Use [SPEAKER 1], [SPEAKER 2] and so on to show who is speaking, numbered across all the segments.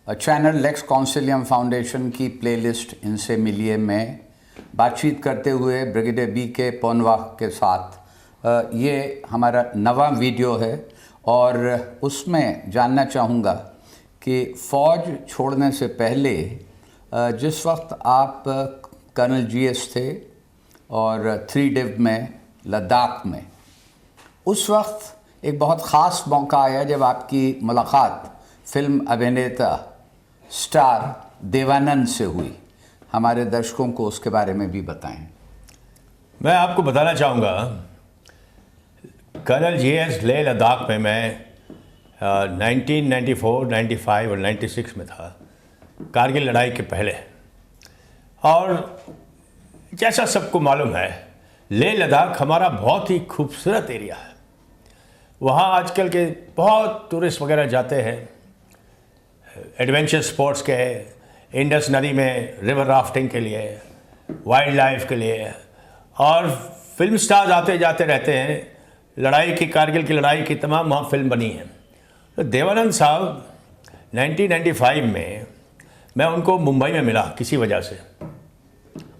[SPEAKER 1] Channel Lex Consilium foundation की playlist इनसे मिलिए में बातचीत करते हुए ब्रिगेडियर BK पोनवा के साथ ये हमारा नवा वीडियो है और उसमें जानना चाहूँगा कि फ़ौज छोड़ने से पहले जिस वक्त आप कर्नल GS थे और 3 डिव में लद्दाख में, उस वक्त एक बहुत ख़ास मौका आया जब आपकी मुलाकात फिल्म अभिनेता स्टार देवानंद से हुई। हमारे दर्शकों को उसके बारे में भी बताएं।
[SPEAKER 2] मैं आपको बताना चाहूँगा, कर्नल GS लेह लद्दाख में मैं 1994, 95 और 96 में था, कारगिल लड़ाई के पहले। और जैसा सबको मालूम है, लेह लद्दाख हमारा बहुत ही खूबसूरत एरिया है। वहाँ आजकल के बहुत टूरिस्ट वगैरह जाते हैं एडवेंचर स्पोर्ट्स के, इंडस नदी में रिवर राफ्टिंग के लिए, वाइल्ड लाइफ के लिए, और फिल्म स्टार्स आते जाते रहते हैं। लड़ाई की, कारगिल की लड़ाई की तमाम वहाँ फिल्म बनी है। तो देवानंद साहब 1995 में मैं उनको मुंबई में मिला किसी वजह से,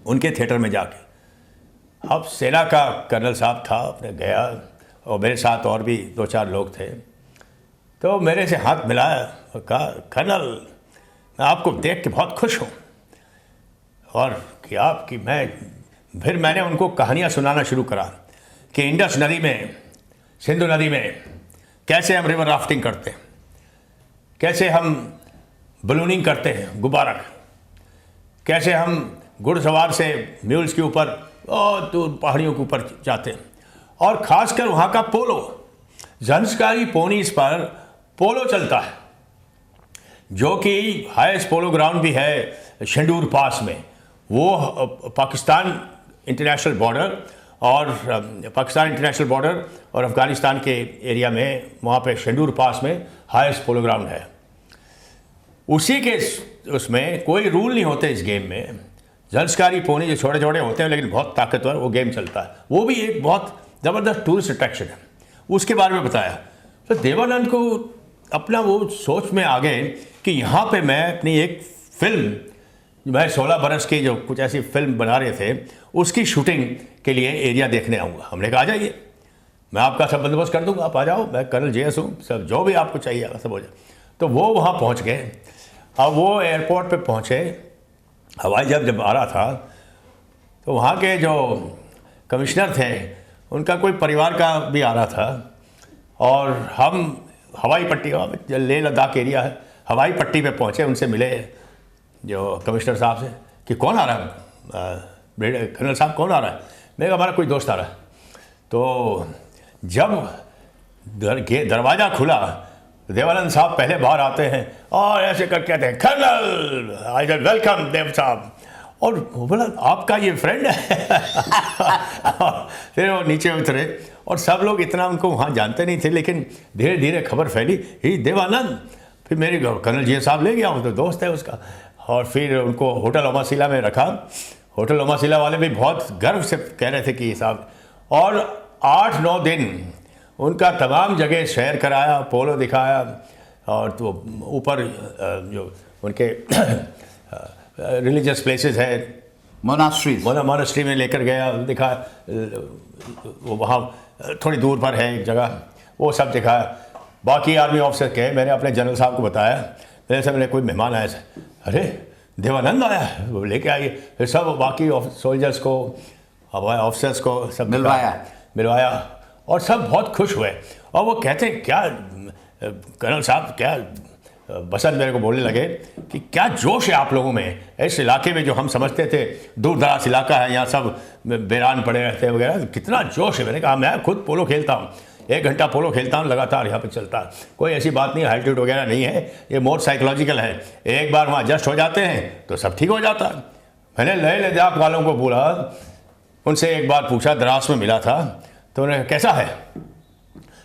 [SPEAKER 2] उनके थिएटर में जाके। अब सेना का कर्नल साहब था, अपने गया और मेरे साथ और भी 2-4 लोग थे। तो मेरे से हाथ मिलाया और कहा, कर्नल मैं आपको देख के बहुत खुश हूँ। और कि आपकी फिर मैंने उनको कहानियाँ सुनाना शुरू करा कि इंडस नदी में, सिंधु नदी में कैसे हम रिवर राफ्टिंग करते हैं, कैसे हम बलूनिंग करते हैं, गुब्बारा, कैसे हम घुड़सवार से म्यूल्स के ऊपर बहुत दूर पहाड़ियों के ऊपर जाते हैं, और ख़ासकर वहाँ का पोलो, ज़ंस्कारी पोनीस पर पोलो चलता है, जो कि हाईएस्ट पोलो ग्राउंड भी है शेंडूर पास में। वो पाकिस्तान इंटरनेशनल बॉर्डर और अफ़गानिस्तान के एरिया में, वहाँ पे शेंडूर पास में हाईएस्ट पोलो ग्राउंड है। उसी के उसमें कोई रूल नहीं होते इस गेम में। ज़ंस्कारी पोनी जो छोटे छोटे होते हैं लेकिन बहुत ताकतवर, वो गेम चलता है। वो भी एक बहुत ज़बरदस्त टूरिस्ट अट्रैक्शन है। उसके बारे में बताया तो देवानंद को अपना वो सोच में आ गए कि यहाँ पे मैं अपनी एक फिल्म, मैं 16 बरस की जो कुछ ऐसी फिल्म बना रहे थे, उसकी शूटिंग के लिए एरिया देखने आऊँगा। हमने कहा आ जाइए, मैं आपका सब बंदोबस्त कर दूँगा, आप आ जाओ, मैं कर्नल GS हूँ, सब जो भी आपको चाहिए सब हो जाए। तो वो वहाँ पहुँच गए। अब वो एयरपोर्ट पे पहुँचे, हवाई जब आ रहा था तो वहाँ के जो कमिश्नर थे उनका कोई परिवार का भी आ रहा था, और हम हवाई पट्टी, लेह लद्दाख एरिया है, हवाई पट्टी पे पहुँचे, उनसे मिले जो कमिश्नर साहब से कि कौन आ रहा है, कर्नल साहब कौन आ रहा है। मैं कहा हमारा कोई दोस्त आ रहा है। तो जब दरवाज़ा खुला, देवानंद साहब पहले बाहर आते हैं और ऐसे कर कहते हैं, कर्नल आई विल वेलकम देव साहब। और वो बोला आपका ये फ्रेंड है। फिर वो नीचे उतरे और सब लोग इतना उनको वहाँ जानते नहीं थे, लेकिन धीरे धीरे खबर फैली, ही देवानंद। फिर मेरे कर्नल GS साहब ले गया, वो तो दोस्त है उसका। और फिर उनको होटल ओमासिला में रखा। होटल ओमासिला वाले भी बहुत गर्व से कह रहे थे कि साहब, और 8-9 दिन उनका तमाम जगह सैर कराया, पोलो दिखाया, और तो ऊपर जो उनके रिलीजियस प्लेसेस है, मोनास्ट्री में लेकर गया, दिखा। वो वहाँ थोड़ी दूर पर है एक जगह, वो सब दिखाया। बाकी आर्मी ऑफिसर कहे, मैंने अपने जनरल साहब को बताया, मेरे सामने कोई मेहमान आया, अरे देवानंद आया, वो लेके आइए। फिर सब बाकी सोल्जर्स को, हवाई ऑफिसर्स को सब मिलवाया और सब बहुत खुश हुए। और वो कहते हैं, क्या कर्नल साहब, क्या बसंत मेरे को बोलने लगे कि क्या जोश है आप लोगों में, इस इलाके में जो हम समझते थे दूर दराज इलाका है, यहाँ सब बेरान पड़े रहते हैं वगैरह, कितना जोश है। मैंने कहा मैं खुद पोलो खेलता हूँ, 1 घंटा पोलो खेलता हूँ लगातार, यहाँ पे चलता है, कोई ऐसी बात नहीं, एल्टीट्यूड वगैरह नहीं है, ये मोर साइकोलॉजिकल है। एक बार वहाँ एडजस्ट हो जाते हैं तो सब ठीक हो जाता है। मैंने लेह लद्दाख वालों को बोला, उनसे एक बार पूछा, द्रास में मिला था, तो उन्हें कैसा है,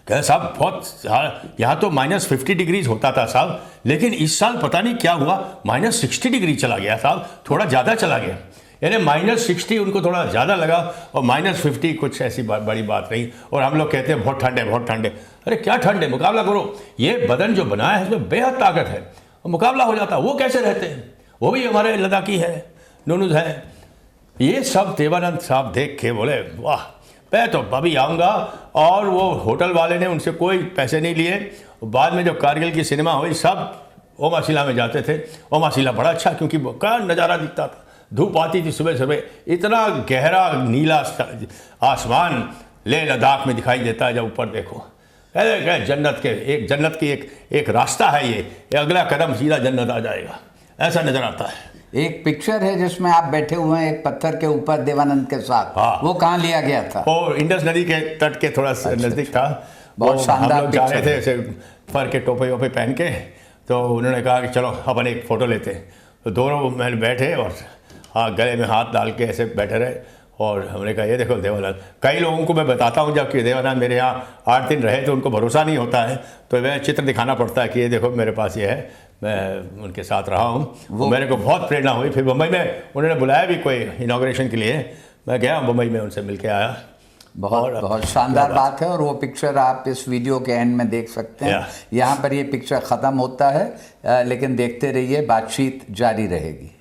[SPEAKER 2] कह साहब बहुत, यहाँ तो -50 डिग्रीज होता था साहब, लेकिन इस साल पता नहीं क्या हुआ -60 डिग्री चला गया साहब, थोड़ा ज़्यादा चला गया। यानी -60 उनको थोड़ा ज़्यादा लगा और -50 कुछ ऐसी बड़ी बात नहीं। और हम लोग कहते हैं बहुत ठंड है, बहुत ठंड है। अरे क्या ठंड है, मुकाबला करो। ये बदन जो बनाया है इसमें बेहद ताकत है मुकाबला हो जाता। वो कैसे रहते हैं, वो भी हमारे लद्दाखी है, नुनुज है। ये सब देवानंद साहब देख के बोले वाह, मैं तो अभी आऊँगा। और वो होटल वाले ने उनसे कोई पैसे नहीं लिए। बाद में जब कारगिल की सिनेमा हुई सब ओमाशिला में जाते थे। ओमाशिला बड़ा अच्छा, क्योंकि वो क्या नज़ारा दिखता था, धूप आती थी सुबह सुबह, इतना गहरा नीला आसमान लेह लद्दाख में दिखाई देता है जब ऊपर देखो। अरे जन्नत की एक रास्ता है ये अगला कदम सीधा जन्नत आ जाएगा, ऐसा नज़र आता है।
[SPEAKER 1] एक पिक्चर है जिसमें आप बैठे हुए हैं एक पत्थर के ऊपर देवानंद के साथ।
[SPEAKER 2] हाँ।
[SPEAKER 1] वो कहाँ लिया गया था?
[SPEAKER 2] वो इंडस नदी के तट के थोड़ा नज़दीक था।
[SPEAKER 1] बहुत शानदार
[SPEAKER 2] हम लोग जा रहे
[SPEAKER 1] पिक्चर
[SPEAKER 2] थे ऐसे फर के टोपे वोपे पहन के, तो उन्होंने कहा कि चलो अपन एक फ़ोटो लेते हैं। तो दोनों मैंने बैठे और हाँ गले में हाथ डाल के ऐसे बैठे रहे। और हमने कहा ये देखो देवानंद। कई लोगों को मैं बताता हूँ जबकि देवानंद मेरे यहाँ 8 दिन रहे तो उनको भरोसा नहीं होता है, तो मैं चित्र दिखाना पड़ता है कि ये देखो मेरे पास ये है, मैं उनके साथ रहा हूँ। वो मेरे को बहुत प्रेरणा हुई। फिर मुंबई में उन्होंने बुलाया भी कोई इनाग्रेशन के लिए, मैं गया मुंबई में, उनसे मिल के आया।
[SPEAKER 1] बहुत शानदार बात है। और वो पिक्चर आप इस वीडियो के एंड में देख सकते हैं। यहाँ पर ये पिक्चर ख़त्म होता है, लेकिन देखते रहिए, बातचीत जारी रहेगी।